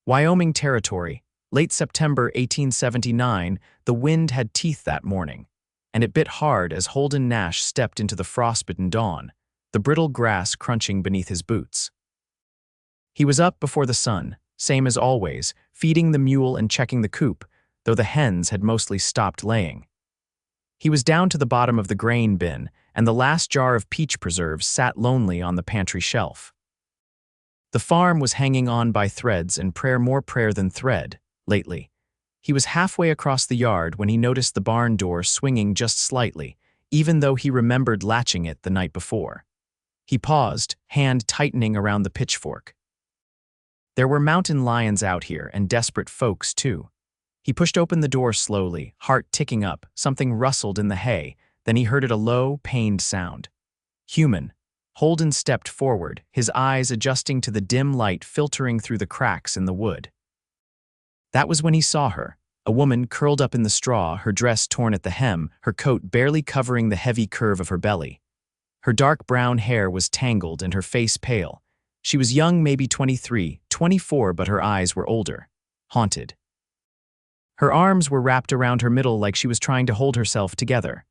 Wyoming Territory, late September 1879, the wind had teeth that morning, and it bit hard as Holden Nash stepped into the frostbitten dawn, the brittle grass crunching beneath his boots. He was up before the sun, same as always, feeding the mule and checking the coop, though the hens had mostly stopped laying. He was down to the bottom of the grain bin, and the last jar of peach preserves sat lonely on the pantry shelf. The farm was hanging on by threads and more prayer than thread, lately. He was halfway across the yard when he noticed the barn door swinging just slightly, even though he remembered latching it the night before. He paused, hand tightening around the pitchfork. There were mountain lions out here and desperate folks, too. He pushed open the door slowly, heart ticking up, something rustled in the hay, then he heard a low, pained sound. Human. Holden stepped forward, his eyes adjusting to the dim light filtering through the cracks in the wood. That was when he saw her, a woman curled up in the straw, her dress torn at the hem, her coat barely covering the heavy curve of her belly. Her dark brown hair was tangled and her face pale. She was young, maybe 23, 24, but her eyes were older, haunted. Her arms were wrapped around her middle like she was trying to hold herself together.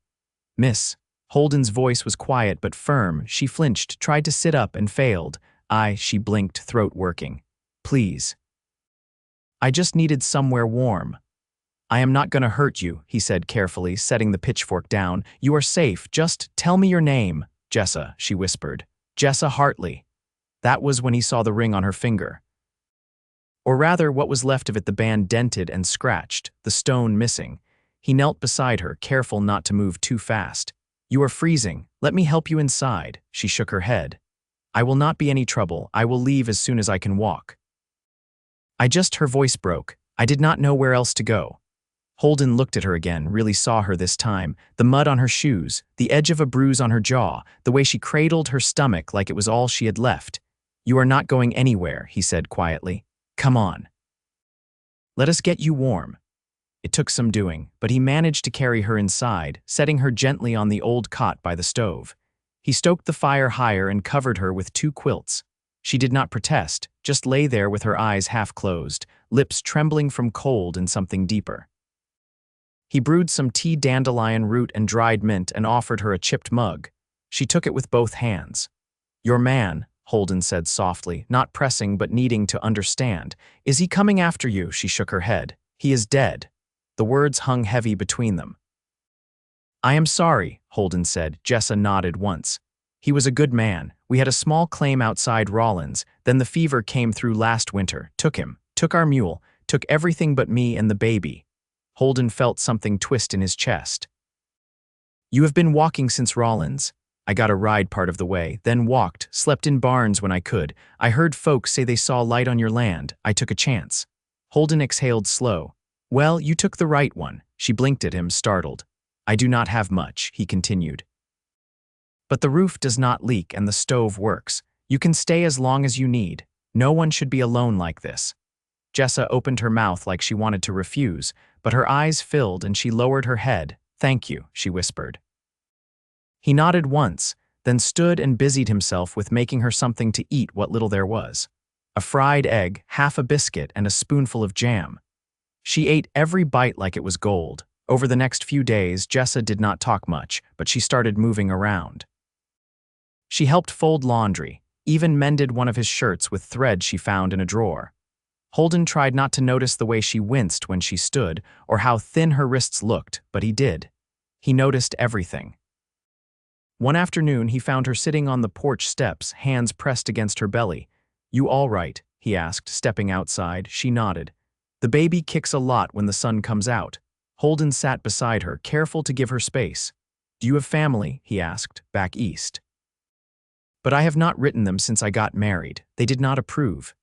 "Miss." Holden's voice was quiet but firm. She flinched, tried to sit up and failed. She blinked, throat working. "Please. I just needed somewhere warm." "I am not gonna hurt you," he said carefully, setting the pitchfork down. "You are safe. Just tell me your name." "Jessa," she whispered. "Jessa Hartley." That was when he saw the ring on her finger. Or rather, what was left of it, the band dented and scratched, the stone missing. He knelt beside her, careful not to move too fast. "You are freezing. Let me help you inside." She shook her head. "I will not be any trouble. I will leave as soon as I can walk." Her voice broke. "I did not know where else to go." Holden looked at her again, really saw her this time. The mud on her shoes, the edge of a bruise on her jaw, the way she cradled her stomach like it was all she had left. "You are not going anywhere," he said quietly. "Come on. Let us get you warm." It took some doing, but he managed to carry her inside, setting her gently on the old cot by the stove. He stoked the fire higher and covered her with 2 quilts. She did not protest, just lay there with her eyes half closed, lips trembling from cold and something deeper. He brewed some tea, dandelion root and dried mint, and offered her a chipped mug. She took it with both hands. "Your man," Holden said softly, not pressing but needing to understand. "Is he coming after you?" She shook her head. "He is dead." The words hung heavy between them. "I am sorry," Holden said. Jessa nodded once. "He was a good man. We had a small claim outside Rawlins. Then the fever came through last winter. Took him. Took our mule. Took everything but me and the baby." Holden felt something twist in his chest. "You have been walking since Rawlins." "I got a ride part of the way, then walked, slept in barns when I could. I heard folks say they saw light on your land. I took a chance." Holden exhaled slow. "Well, you took the right one." She blinked at him, startled. "I do not have much," he continued. "But the roof does not leak and the stove works. You can stay as long as you need. No one should be alone like this." Jessa opened her mouth like she wanted to refuse, but her eyes filled and she lowered her head. "Thank you," she whispered. He nodded once, then stood and busied himself with making her something to eat, what little there was. A fried egg, half a biscuit, and a spoonful of jam. She ate every bite like it was gold. Over the next few days, Jessa did not talk much, but she started moving around. She helped fold laundry, even mended one of his shirts with thread she found in a drawer. Holden tried not to notice the way she winced when she stood, or how thin her wrists looked, but he did. He noticed everything. One afternoon, he found her sitting on the porch steps, hands pressed against her belly. "You all right?" he asked, stepping outside. She nodded. "The baby kicks a lot when the sun comes out." Holden sat beside her, careful to give her space. "Do you have family?" he asked. "Back east." "But I have not written them since I got married. They did not approve."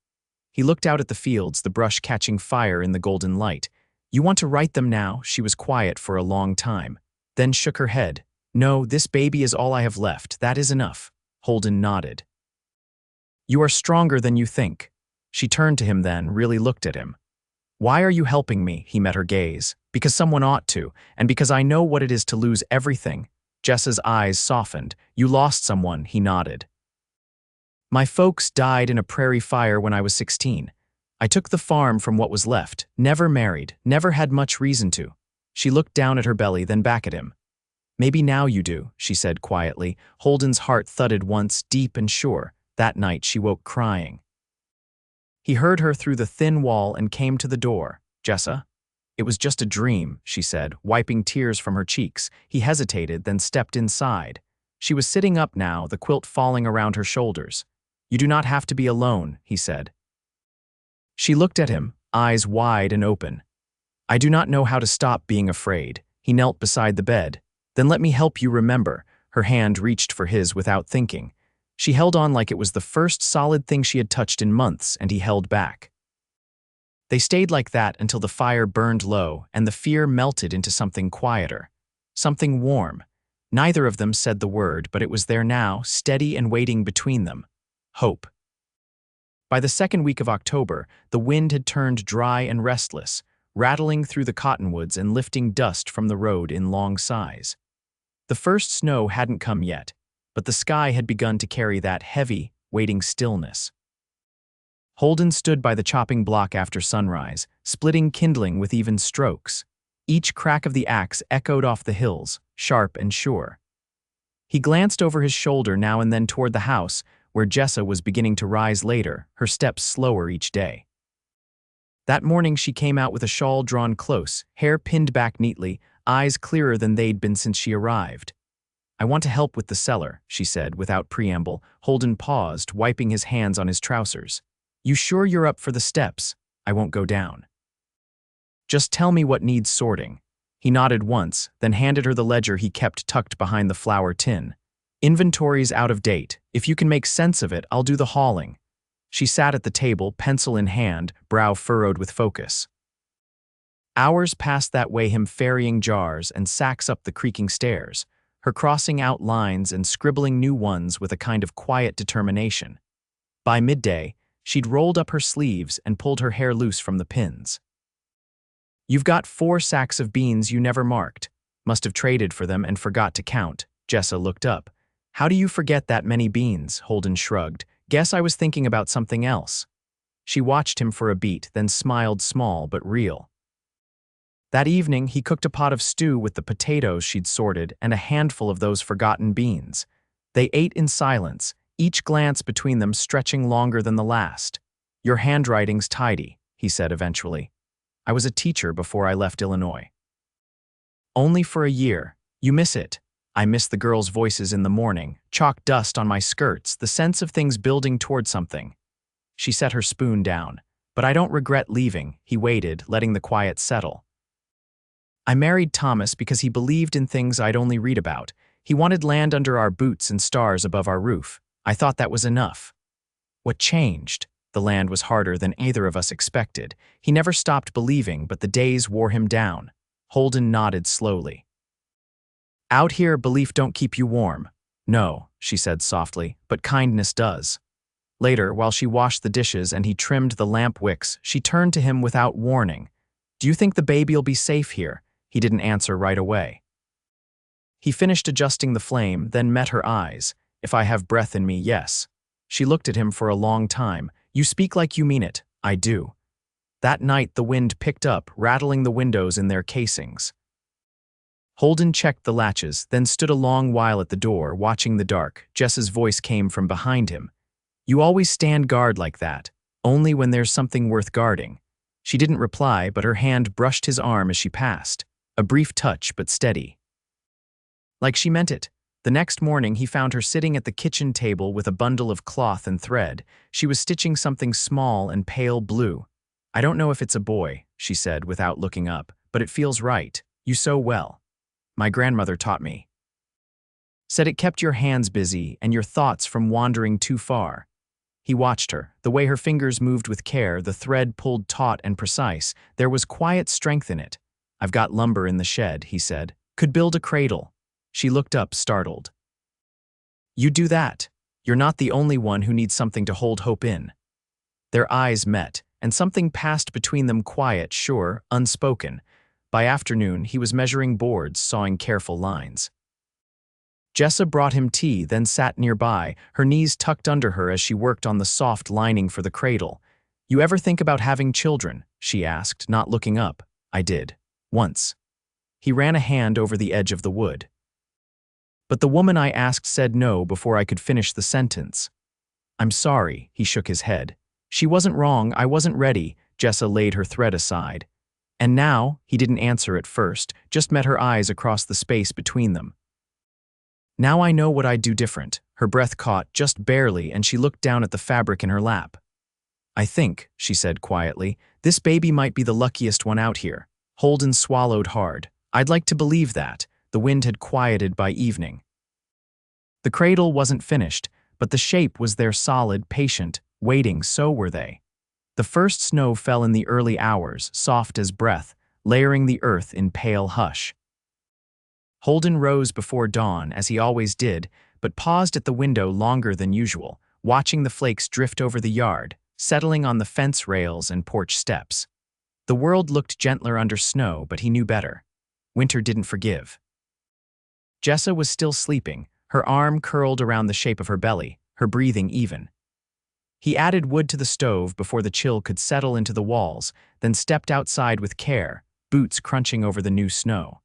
He looked out at the fields, the brush catching fire in the golden light. "You want to write them now?" She was quiet for a long time, then shook her head. "No, this baby is all I have left. That is enough." Holden nodded. "You are stronger than you think." She turned to him then, really looked at him. "Why are you helping me?" He met her gaze. "Because someone ought to, and because I know what it is to lose everything." Jessa's eyes softened. "You lost someone," he nodded. "My folks died in a prairie fire when I was 16. I took the farm from what was left, never married, never had much reason to. She looked down at her belly, then back at him. Maybe now you do, she said quietly. Holden's heart thudded once, deep and sure. That night she woke crying. He heard her through the thin wall and came to the door. Jessa? It was just a dream, she said, wiping tears from her cheeks. He hesitated, then stepped inside. She was sitting up now, the quilt falling around her shoulders. You do not have to be alone, he said. She looked at him, eyes wide and open. I do not know how to stop being afraid. He knelt beside the bed. Then let me help you remember. Her hand reached for his without thinking. She held on like it was the first solid thing she had touched in months, and he held back. They stayed like that until the fire burned low and the fear melted into something quieter, something warm. Neither of them said the word, but it was there now, steady and waiting between them. Hope. By the second week of October, the wind had turned dry and restless, rattling through the cottonwoods and lifting dust from the road in long sighs. The first snow hadn't come yet, but the sky had begun to carry that heavy, waiting stillness. Holden stood by the chopping block after sunrise, splitting kindling with even strokes. Each crack of the axe echoed off the hills, sharp and sure. He glanced over his shoulder now and then toward the house, where Jessa was beginning to rise later, her steps slower each day. That morning she came out with a shawl drawn close, hair pinned back neatly, eyes clearer than they'd been since she arrived. I want to help with the cellar, she said without preamble. Holden paused, wiping his hands on his trousers. You sure you're up for the steps? I won't go down. Just tell me what needs sorting. He nodded once, then handed her the ledger he kept tucked behind the flour tin. Inventory's out of date. If you can make sense of it, I'll do the hauling. She sat at the table, pencil in hand, brow furrowed with focus. Hours passed that way, him ferrying jars and sacks up the creaking stairs, her crossing out lines and scribbling new ones with a kind of quiet determination. By midday, she'd rolled up her sleeves and pulled her hair loose from the pins. You've got 4 sacks of beans you never marked. Must have traded for them and forgot to count. Jessa looked up. How do you forget that many beans? Holden shrugged. Guess I was thinking about something else. She watched him for a beat, then smiled, small but real. That evening, he cooked a pot of stew with the potatoes she'd sorted and a handful of those forgotten beans. They ate in silence, each glance between them stretching longer than the last. Your handwriting's tidy, he said eventually. I was a teacher before I left Illinois. Only for a year. You miss it. I miss the girls' voices in the morning, chalk dust on my skirts, the sense of things building toward something. She set her spoon down. But I don't regret leaving. He waited, letting the quiet settle. I married Thomas because he believed in things I'd only read about. He wanted land under our boots and stars above our roof. I thought that was enough. What changed? The land was harder than either of us expected. He never stopped believing, but the days wore him down. Holden nodded slowly. Out here, belief don't keep you warm. No, she said softly, but kindness does. Later, while she washed the dishes and he trimmed the lamp wicks, she turned to him without warning. Do you think the baby'll be safe here? He didn't answer right away. He finished adjusting the flame, then met her eyes. If I have breath in me, yes. She looked at him for a long time. You speak like you mean it. I do. That night the wind picked up, rattling the windows in their casings. Holden checked the latches, then stood a long while at the door, watching the dark. Jess's voice came from behind him. You always stand guard like that, only when there's something worth guarding. She didn't reply, but her hand brushed his arm as she passed. A brief touch, but steady. Like she meant it. The next morning, he found her sitting at the kitchen table with a bundle of cloth and thread. She was stitching something small and pale blue. I don't know if it's a boy, she said without looking up, but it feels right. You sew well. My grandmother taught me. Said it kept your hands busy and your thoughts from wandering too far. He watched her, the way her fingers moved with care, the thread pulled taut and precise. There was quiet strength in it. I've got lumber in the shed, he said. Could build a cradle. She looked up, startled. You do that. You're not the only one who needs something to hold hope in. Their eyes met, and something passed between them, quiet, sure, unspoken. By afternoon, he was measuring boards, sawing careful lines. Jessa brought him tea, then sat nearby, her knees tucked under her as she worked on the soft lining for the cradle. You ever think about having children? She asked, not looking up. I did. Once. He ran a hand over the edge of the wood. But the woman I asked said no before I could finish the sentence. I'm sorry, he shook his head. She wasn't wrong, I wasn't ready. Jessa laid her thread aside. And now, he didn't answer at first, just met her eyes across the space between them. Now I know what I'd do different. Her breath caught, just barely, and she looked down at the fabric in her lap. I think, she said quietly, this baby might be the luckiest one out here. Holden swallowed hard. I'd like to believe that. The wind had quieted by evening. The cradle wasn't finished, but the shape was there, solid, patient, waiting. So were they. The first snow fell in the early hours, soft as breath, layering the earth in pale hush. Holden rose before dawn, as he always did, but paused at the window longer than usual, watching the flakes drift over the yard, settling on the fence rails and porch steps. The world looked gentler under snow, but he knew better. Winter didn't forgive. Jessa was still sleeping, her arm curled around the shape of her belly, her breathing even. He added wood to the stove before the chill could settle into the walls, then stepped outside with care, boots crunching over the new snow.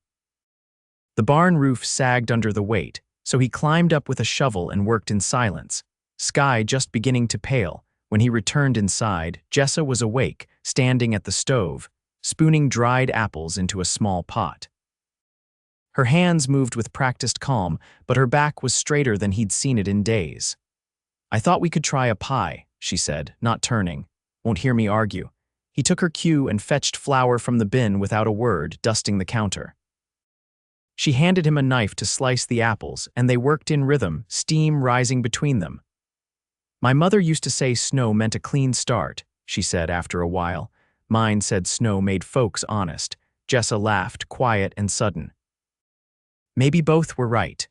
The barn roof sagged under the weight, so he climbed up with a shovel and worked in silence, sky just beginning to pale. When he returned inside, Jessa was awake, standing at the stove, spooning dried apples into a small pot. Her hands moved with practiced calm, but her back was straighter than he'd seen it in days. I thought we could try a pie, she said, not turning. Won't hear me argue. He took her cue and fetched flour from the bin without a word, dusting the counter. She handed him a knife to slice the apples, and they worked in rhythm, steam rising between them. My mother used to say snow meant a clean start, she said after a while. Mine said snow made folks honest. Jessa laughed, quiet and sudden. Maybe both were right.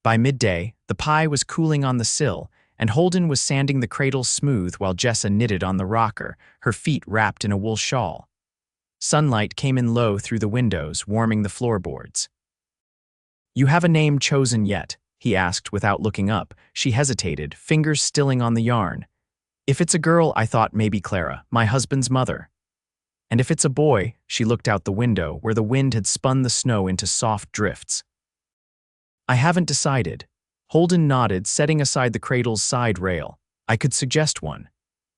By midday, the pie was cooling on the sill, and Holden was sanding the cradle smooth while Jessa knitted on the rocker, her feet wrapped in a wool shawl. Sunlight came in low through the windows, warming the floorboards. You have a name chosen yet? He asked without looking up. She hesitated, fingers stilling on the yarn. If it's a girl, I thought maybe Clara, my husband's mother. And if it's a boy, she looked out the window where the wind had spun the snow into soft drifts. I haven't decided. Holden nodded, setting aside the cradle's side rail. I could suggest one.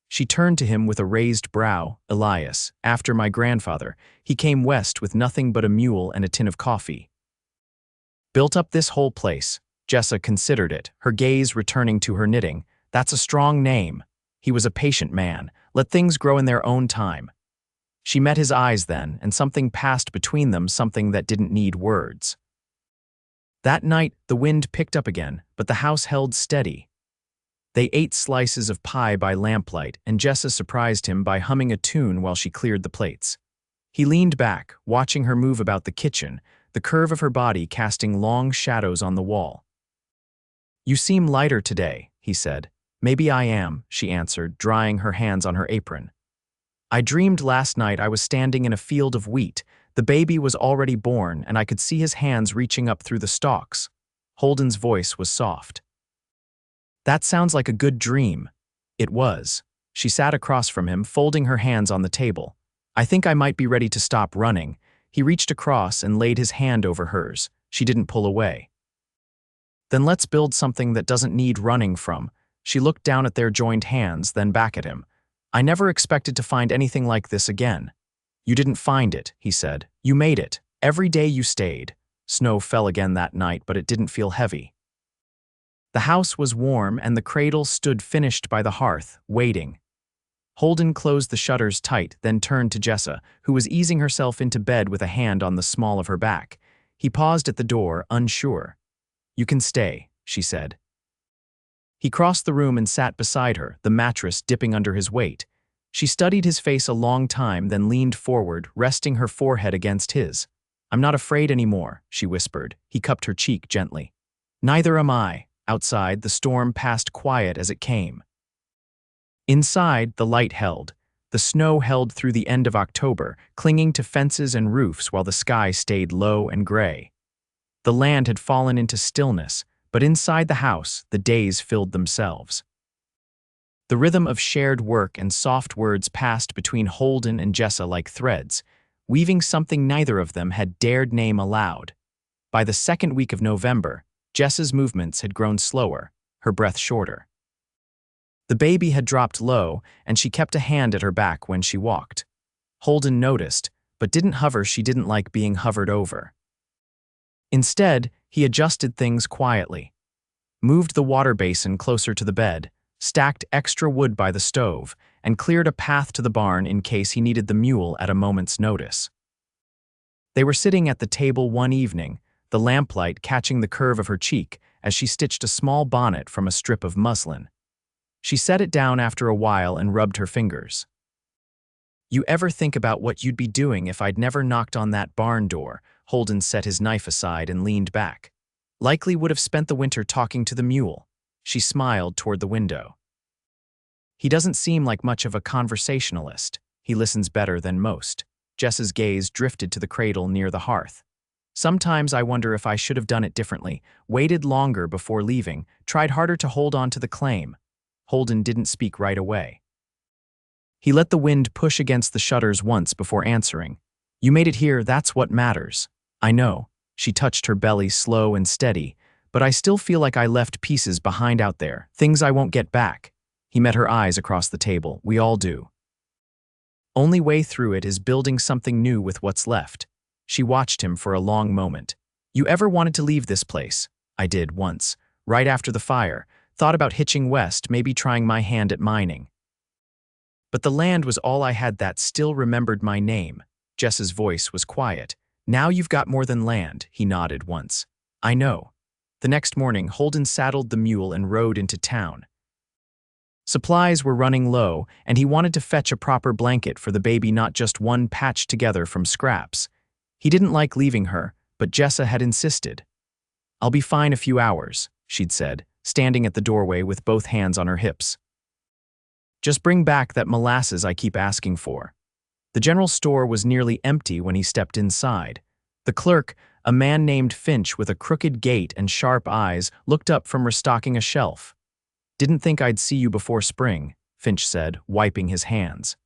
She turned to him with a raised brow. Elias, after my grandfather, he came west with nothing but a mule and a tin of coffee. Built up this whole place. Jessa considered it, her gaze returning to her knitting. That's a strong name. He was a patient man. Let things grow in their own time. She met his eyes then, and something passed between them, something that didn't need words. That night, the wind picked up again, but the house held steady. They ate slices of pie by lamplight, and Jessa surprised him by humming a tune while she cleared the plates. He leaned back, watching her move about the kitchen, the curve of her body casting long shadows on the wall. You seem lighter today, he said. Maybe I am, she answered, drying her hands on her apron. I dreamed last night I was standing in a field of wheat. The baby was already born, and I could see his hands reaching up through the stalks. Holden's voice was soft. That sounds like a good dream. It was. She sat across from him, folding her hands on the table. I think I might be ready to stop running. He reached across and laid his hand over hers. She didn't pull away. Then let's build something that doesn't need running from. She looked down at their joined hands, then back at him. I never expected to find anything like this again. You didn't find it, he said. You made it. Every day you stayed. Snow fell again that night, but it didn't feel heavy. The house was warm, and the cradle stood finished by the hearth, waiting. Holden closed the shutters tight, then turned to Jessa, who was easing herself into bed with a hand on the small of her back. He paused at the door, unsure. You can stay, she said. He crossed the room and sat beside her, the mattress dipping under his weight. She studied his face a long time, then leaned forward, resting her forehead against his. I'm not afraid anymore, she whispered. He cupped her cheek gently. Neither am I. Outside, the storm passed quiet as it came. Inside, the light held. The snow held through the end of October, clinging to fences and roofs while the sky stayed low and gray. The land had fallen into stillness, but inside the house, the days filled themselves. The rhythm of shared work and soft words passed between Holden and Jessa like threads, weaving something neither of them had dared name aloud. By the second week of November, Jessa's movements had grown slower, her breath shorter. The baby had dropped low, and she kept a hand at her back when she walked. Holden noticed, but didn't hover. She didn't like being hovered over. Instead, he adjusted things quietly, moved the water basin closer to the bed, stacked extra wood by the stove, and cleared a path to the barn in case he needed the mule at a moment's notice. They were sitting at the table one evening, the lamplight catching the curve of her cheek as she stitched a small bonnet from a strip of muslin. She set it down after a while and rubbed her fingers. "You ever think about what you'd be doing if I'd never knocked on that barn door?" Holden set his knife aside and leaned back. "Likely would have spent the winter talking to the mule." She smiled toward the window. "He doesn't seem like much of a conversationalist. He listens better than most." Jessa's gaze drifted to the cradle near the hearth. "Sometimes I wonder if I should have done it differently, waited longer before leaving, tried harder to hold on to the claim." Holden didn't speak right away. He let the wind push against the shutters once before answering. "You made it here, that's what matters." "I know." She touched her belly slow and steady, "but I still feel like I left pieces behind out there, things I won't get back." He met her eyes across the table. "We all do. Only way through it is building something new with what's left." She watched him for a long moment. "You ever wanted to leave this place?" "I did once, right after the fire. Thought about hitching west, maybe trying my hand at mining. But the land was all I had that still remembered my name." Jessa's voice was quiet. "Now you've got more than land," he nodded once. "I know." The next morning, Holden saddled the mule and rode into town. Supplies were running low, and he wanted to fetch a proper blanket for the baby, not just one patched together from scraps. He didn't like leaving her, but Jessa had insisted. "I'll be fine a few hours," she'd said, standing at the doorway with both hands on her hips. "Just bring back that molasses I keep asking for." The general store was nearly empty when he stepped inside. The clerk, a man named Finch with a crooked gait and sharp eyes, looked up from restocking a shelf. "Didn't think I'd see you before spring," Finch said, wiping his hands.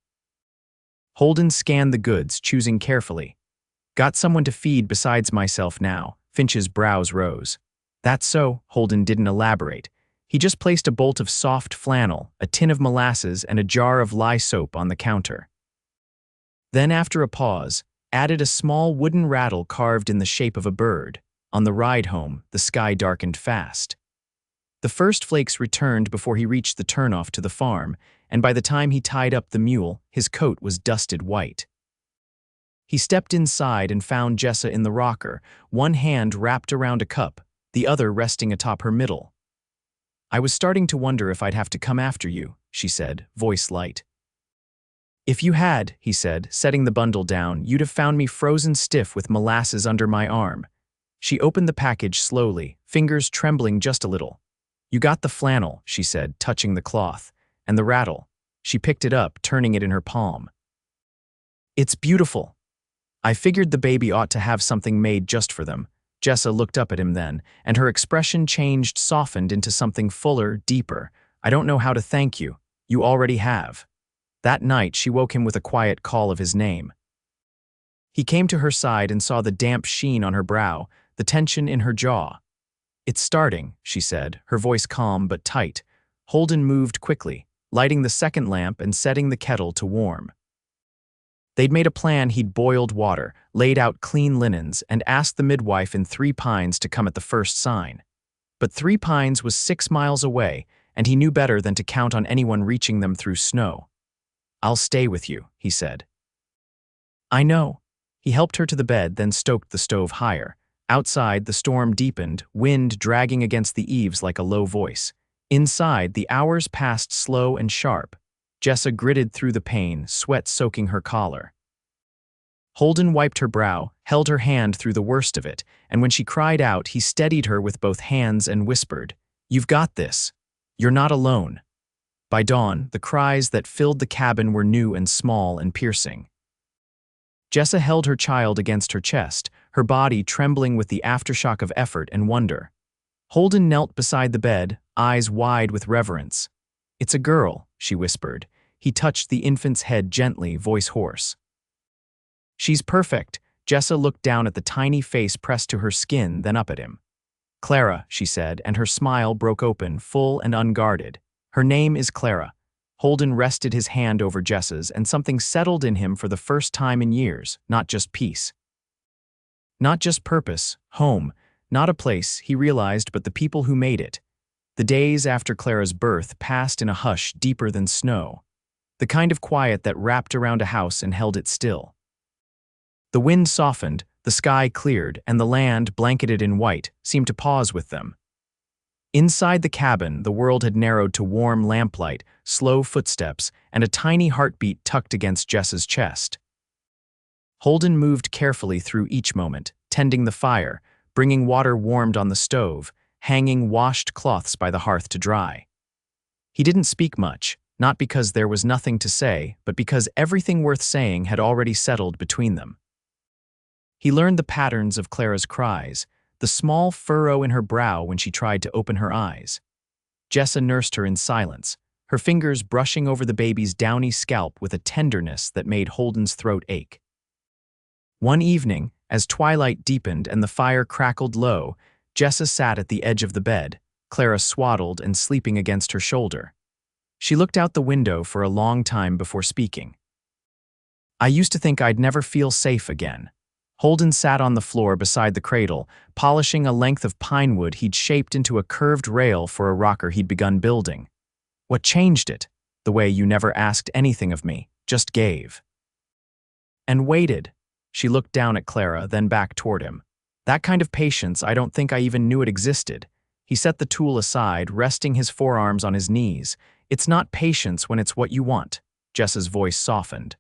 Holden scanned the goods, choosing carefully. "Got someone to feed besides myself now." Finch's brows rose. "That's so." Holden didn't elaborate. He just placed a bolt of soft flannel, a tin of molasses, and a jar of lye soap on the counter. Then, after a pause, added a small wooden rattle carved in the shape of a bird. On the ride home, the sky darkened fast. The first flakes returned before he reached the turnoff to the farm, and by the time he tied up the mule, his coat was dusted white. He stepped inside and found Jessa in the rocker, one hand wrapped around a cup, the other resting atop her middle. "I was starting to wonder if I'd have to come after you," she said, voice light. "If you had," he said, setting the bundle down, "you'd have found me frozen stiff with molasses under my arm." She opened the package slowly, fingers trembling just a little. "You got the flannel," she said, touching the cloth, "and the rattle." She picked it up, turning it in her palm. "It's beautiful. I figured the baby ought to have something made just for them." Jessa looked up at him then, and her expression changed, softened into something fuller, deeper. "I don't know how to thank you. You already have." That night, she woke him with a quiet call of his name. He came to her side and saw the damp sheen on her brow, the tension in her jaw. "It's starting," she said, her voice calm but tight. Holden moved quickly, lighting the second lamp and setting the kettle to warm. They'd made a plan. He'd boiled water, laid out clean linens, and asked the midwife in Three Pines to come at the first sign. But Three Pines was 6 miles away, and he knew better than to count on anyone reaching them through snow. "I'll stay with you," he said. "I know." He helped her to the bed, then stoked the stove higher. Outside, the storm deepened, wind dragging against the eaves like a low voice. Inside, the hours passed slow and sharp. Jessa gritted through the pain, sweat soaking her collar. Holden wiped her brow, held her hand through the worst of it, and when she cried out, he steadied her with both hands and whispered, "You've got this. You're not alone." By dawn, the cries that filled the cabin were new and small and piercing. Jessa held her child against her chest, her body trembling with the aftershock of effort and wonder. Holden knelt beside the bed, eyes wide with reverence. "It's a girl," she whispered. He touched the infant's head gently, voice hoarse. "She's perfect." Jessa looked down at the tiny face pressed to her skin, then up at him. "Clara," she said, and her smile broke open, full and unguarded. "Her name is Clara." Holden rested his hand over Jessa's, and something settled in him for the first time in years, not just peace. Not just purpose, home, not a place, he realized, but the people who made it. The days after Clara's birth passed in a hush deeper than snow, the kind of quiet that wrapped around a house and held it still. The wind softened, the sky cleared, and the land, blanketed in white, seemed to pause with them. Inside the cabin, the world had narrowed to warm lamplight, slow footsteps, and a tiny heartbeat tucked against Jessa's chest. Holden moved carefully through each moment, tending the fire, bringing water warmed on the stove, hanging washed cloths by the hearth to dry. He didn't speak much, not because there was nothing to say, but because everything worth saying had already settled between them. He learned the patterns of Clara's cries, the small furrow in her brow when she tried to open her eyes. Jessa nursed her in silence, her fingers brushing over the baby's downy scalp with a tenderness that made Holden's throat ache. One evening, as twilight deepened and the fire crackled low, Jessa sat at the edge of the bed, Clara swaddled and sleeping against her shoulder. She looked out the window for a long time before speaking. "I used to think I'd never feel safe again." Holden sat on the floor beside the cradle, polishing a length of pine wood he'd shaped into a curved rail for a rocker he'd begun building. "What changed it? The way you never asked anything of me, just gave." And waited. She looked down at Clara, then back toward him. "That kind of patience, I don't think I even knew it existed." He set the tool aside, resting his forearms on his knees. "It's not patience when it's what you want." Jessa's voice softened.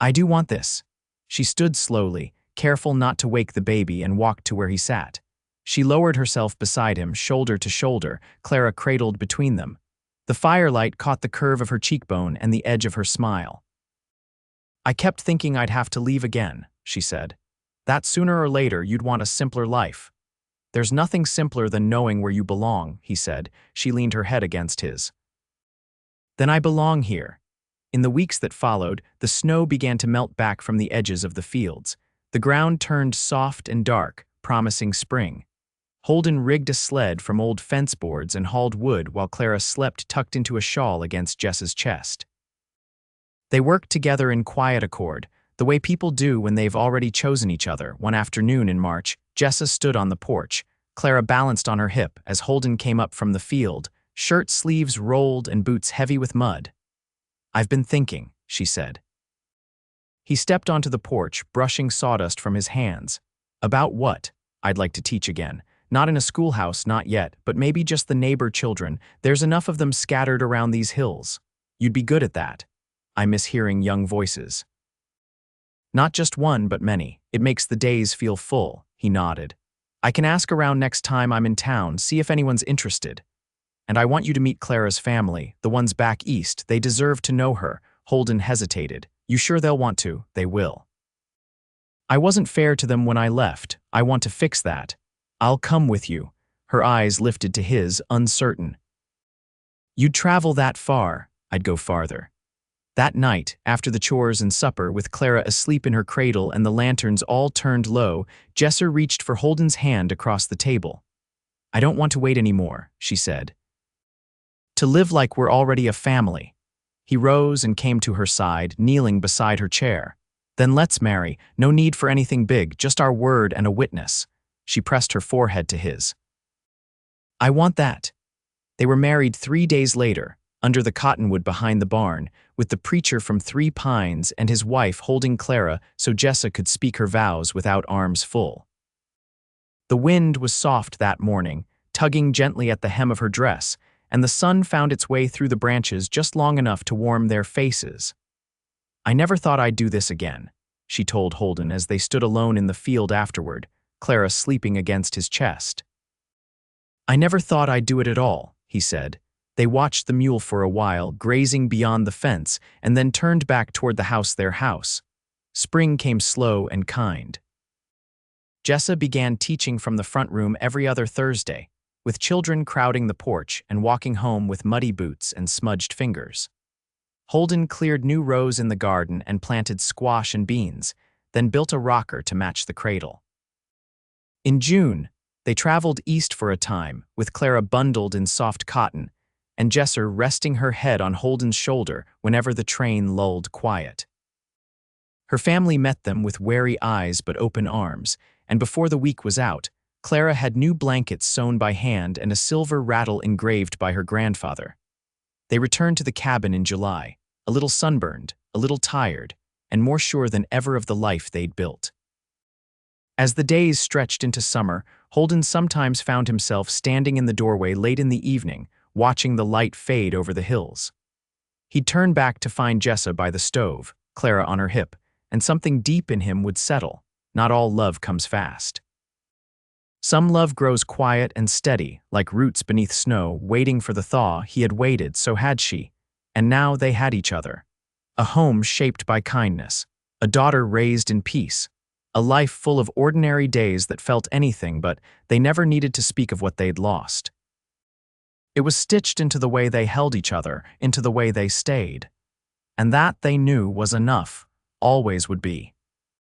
"I do want this." She stood slowly, careful not to wake the baby, and walked to where he sat. She lowered herself beside him, shoulder to shoulder, Clara cradled between them. The firelight caught the curve of her cheekbone and the edge of her smile. "I kept thinking I'd have to leave again," she said. "That sooner or later you'd want a simpler life." "There's nothing simpler than knowing where you belong," he said. She leaned her head against his. "Then I belong here." In the weeks that followed, the snow began to melt back from the edges of the fields. The ground turned soft and dark, promising spring. Holden rigged a sled from old fence boards and hauled wood while Clara slept tucked into a shawl against Jessa's chest. They worked together in quiet accord, the way people do when they've already chosen each other. One afternoon in March, Jessa stood on the porch. Clara balanced on her hip as Holden came up from the field, shirt sleeves rolled and boots heavy with mud. "I've been thinking," she said. He stepped onto the porch, brushing sawdust from his hands. "About what?" "I'd like to teach again. Not in a schoolhouse, not yet, but maybe just the neighbor children. There's enough of them scattered around these hills. You'd be good at that." "I miss hearing young voices." "Not just one, but many. It makes the days feel full," he nodded. "I can ask around next time I'm in town, see if anyone's interested. And I want you to meet Clara's family, the ones back east. They deserve to know her." Holden hesitated. "You sure they'll want to?" "They will." "I wasn't fair to them when I left. I want to fix that." "I'll come with you." Her eyes lifted to his, uncertain. "You'd travel that far." "I'd go farther." That night, after the chores and supper, with Clara asleep in her cradle and the lanterns all turned low, Jessa reached for Holden's hand across the table. "I don't want to wait anymore," she said. "To live like we're already a family." He rose and came to her side, kneeling beside her chair. "Then let's marry. No need for anything big, just our word and a witness." She pressed her forehead to his. "I want that." They were married 3 days later, under the cottonwood behind the barn, with the preacher from 3 Pines and his wife holding Clara so Jessa could speak her vows without arms full. The wind was soft that morning, tugging gently at the hem of her dress, and the sun found its way through the branches just long enough to warm their faces. "I never thought I'd do this again," she told Holden as they stood alone in the field afterward, Clara sleeping against his chest. "I never thought I'd do it at all," he said. They watched the mule for a while, grazing beyond the fence, and then turned back toward the house, their house. Spring came slow and kind. Jessa began teaching from the front room every other Thursday. with children crowding the porch and walking home with muddy boots and smudged fingers. Holden cleared new rows in the garden and planted squash and beans, then built a rocker to match the cradle. In June, they traveled east for a time, with Clara bundled in soft cotton, and Jesser resting her head on Holden's shoulder whenever the train lulled quiet. Her family met them with wary eyes but open arms, and before the week was out, Clara had new blankets sewn by hand and a silver rattle engraved by her grandfather. They returned to the cabin in July, a little sunburned, a little tired, and more sure than ever of the life they'd built. As the days stretched into summer, Holden sometimes found himself standing in the doorway late in the evening, watching the light fade over the hills. He'd turn back to find Jessa by the stove, Clara on her hip, and something deep in him would settle. Not all love comes fast. Some love grows quiet and steady, like roots beneath snow, waiting for the thaw. He had waited, so had she, and now they had each other. A home shaped by kindness, a daughter raised in peace, a life full of ordinary days that felt anything, but they never needed to speak of what they'd lost. It was stitched into the way they held each other, into the way they stayed. And that, they knew, was enough, always would be.